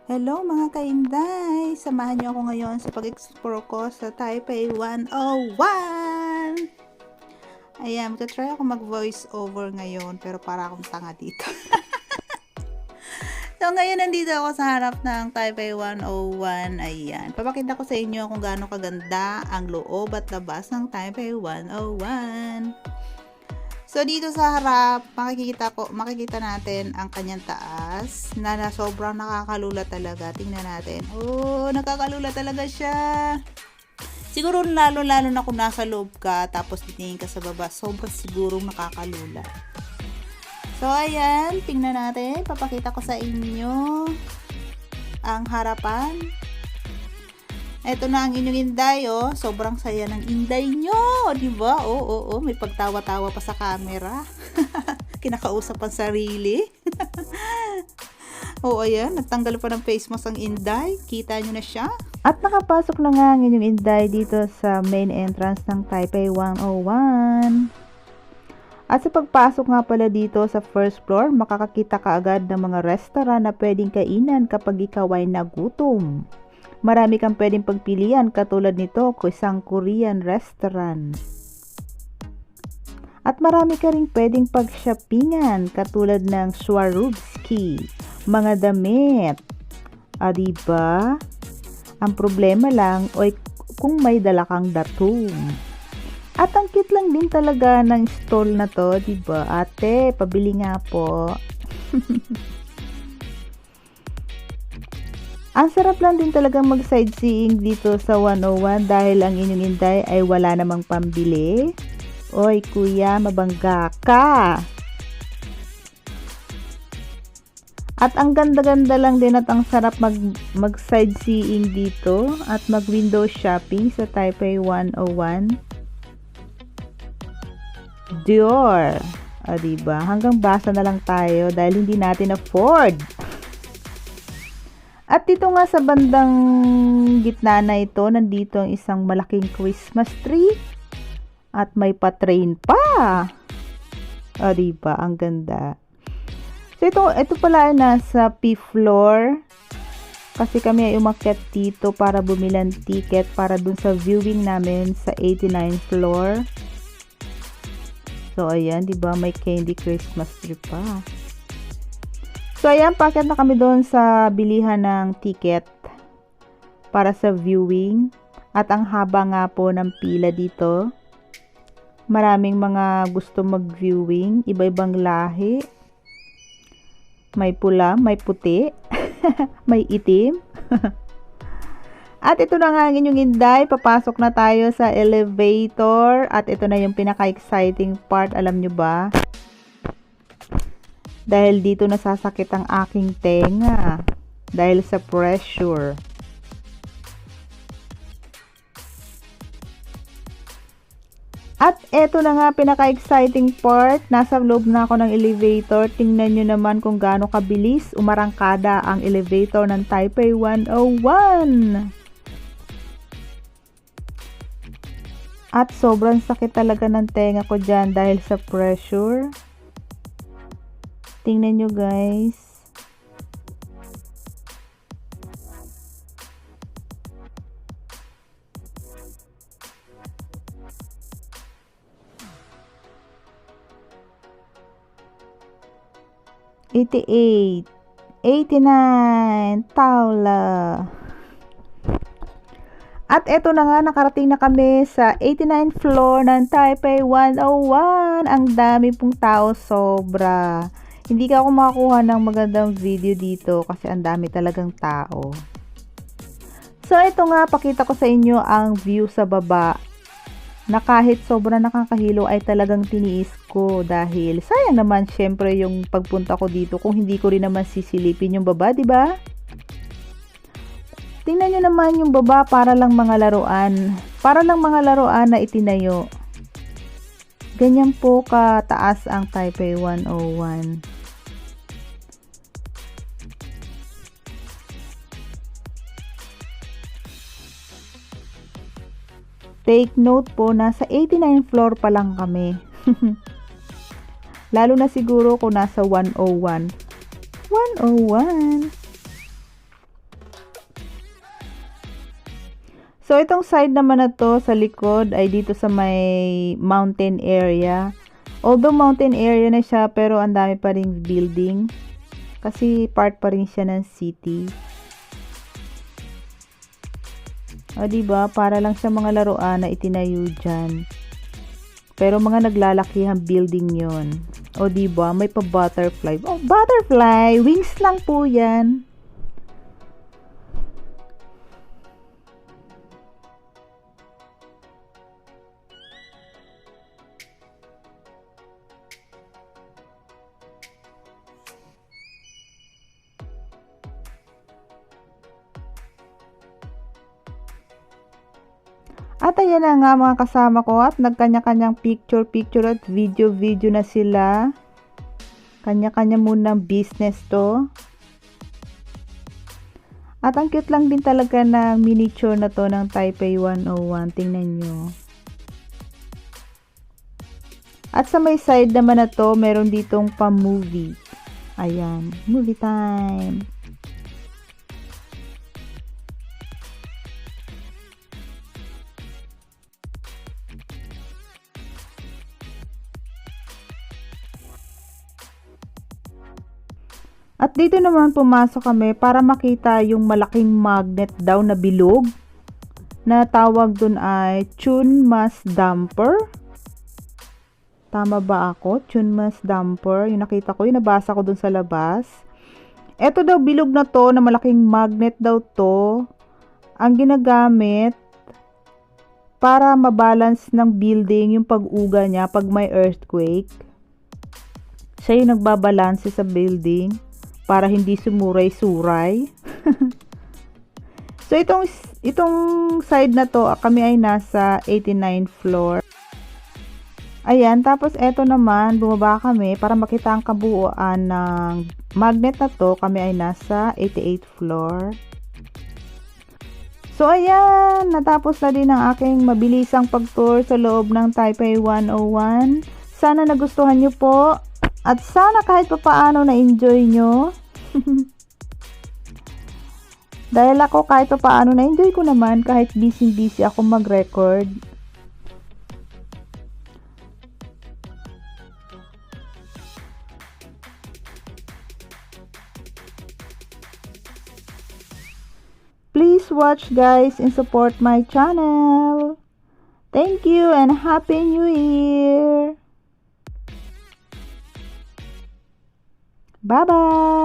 Hello mga kainday! Samahan niyo ako ngayon sa pag-explore ko sa Taipei 101! Ayan, magta-try ako mag-voice over ngayon pero para akong tanga dito. So ngayon nandito ako sa harap ng Taipei 101. Ayan, papakita ko sa inyo kung gaano kaganda ang loob at labas ng Taipei 101. So dito sa harap, makikita natin ang kanyang taas na sobrang nakakalula talaga. Tingnan natin. Oh, nakakalula talaga siya. Siguro lalo na kung nasa loob ka tapos titingin ka sa baba, sobrang sigurong nakakalula. So ayan, tingnan natin. Papakita ko sa inyo ang harapan. Ito na ang inyong inday, oh. Sobrang saya ng inday nyo, di ba? Oo, may pagtawa-tawa pa sa camera. Kinakausap ang sarili. Oo, ayan. Nagtanggal pa ng face mask ang inday. Kita nyo na siya. At nakapasok na nga ang inyong inday dito sa main entrance ng Taipei 101. At sa pagpasok nga pala dito sa first floor, makakakita ka agad ng mga restaurant na pwedeng kainan kapag ikaw ay nagutom. Marami kang pwedeng pagpilian katulad nito, isang Korean restaurant. At marami ka ring pwedeng pag-shoppingan katulad ng Swarovski, mga damit. Diba? Ang problema lang ay kung may dala kang datum. At ang cute lang din talaga ng stall na to, diba? Ate, pabili nga po. Ang sarap lang din talagang mag-sightseeing dito sa 101 dahil ang inyong inday ay wala namang pambili. Oy kuya, mabangga ka! At ang ganda-ganda lang din at ang sarap mag-sightseeing dito at mag-window shopping sa Taipei 101. Dior! Diba? Hanggang basa na lang tayo dahil hindi natin afford. At dito nga sa bandang gitna na ito, nandito ang isang malaking Christmas tree. At may pa-train pa. Diba? Ang ganda. So ito pala ay nasa P floor. Kasi kami ay umakyat dito para bumili ng ticket para dun sa viewing namin sa 89th floor. So ayan, diba? May candy Christmas tree pa. So ayan, packet na kami doon sa bilihan ng ticket para sa viewing. At ang haba nga po ng pila dito. Maraming mga gusto mag-viewing, iba-ibang lahi. May pula, may puti, may itim. At ito na nga ang inyong inday, papasok na tayo sa elevator. At ito na yung pinaka-exciting part, alam nyo ba? Dahil dito nasasakit ang aking tenga. Dahil sa pressure. At eto na nga pinaka-exciting part. Nasa loob na ako ng elevator. Tingnan nyo naman kung gaano kabilis umarangkada ang elevator ng Taipei 101. At sobrang sakit talaga ng tenga ko dyan dahil sa pressure. Tingnan nyo guys. $88, $89, Taula. At eto na nga, nakarating na kami sa 89th floor ng Taipei 101. Ang dami pong tao, sobra. Hindi ka ako makakuha ng magandang video dito kasi ang dami talagang tao. So ito nga, pakita ko sa inyo ang view sa baba. Na kahit sobrang nakakahilo ay talagang tiniis ko dahil sayang naman syempre yung pagpunta ko dito kung hindi ko rin naman sisilipin yung baba, di ba? Tingnan nyo naman yung baba, para lang mga laruan. Para lang mga laruan na itinayo. Ganyan po kataas ang Taipei 101. Take note po, nasa 89th floor pa lang kami. Lalo na siguro kung nasa 101. 101. So, itong side naman na to sa likod ay dito sa may mountain area. Although mountain area na siya, pero ang dami pa ring building. Kasi part pa rin siya ng city. O, diba? Para lang sa mga laruan na itinayo dyan. Pero mga naglalakihang building yon. O, diba? May pa butterfly. Oh, butterfly! Wings lang po yan. At ayan na nga mga kasama ko at nagkanya-kanyang picture at video na sila. Kanya-kanya munang business to. At ang cute lang din talaga ng miniature na to ng Taipei 101. Tingnan nyo. At sa may side naman na to, meron ditong pa-movie. Ayan, movie time. At dito naman pumasok kami para makita yung malaking magnet daw na bilog. Na tawag dun ay Chunmas Damper. Tama ba ako? Chunmas Damper. Yung nakita ko, yung nabasa ko dun sa labas. Eto daw bilog na to, na malaking magnet daw to. Ang ginagamit para mabalance ng building yung pag-uga niya pag may earthquake. Siya yung nagbabalanse sa building para hindi sumuray-suray. So, itong side na to, kami ay nasa 89th floor. Ayan, tapos eto naman, bumaba kami para makita ang kabuuan ng magnet na to. Kami ay nasa 88th floor. So, ayan, natapos na din ang aking mabilisang pag-tour sa loob ng Taipei 101. Sana nagustuhan nyo po. At sana kahit pa paano na-enjoy nyo. Dahil ako kahit pa paano na-enjoy ko naman kahit busy ako mag-record. Please watch guys and support my channel. Thank you and Happy New Year! Bye-bye!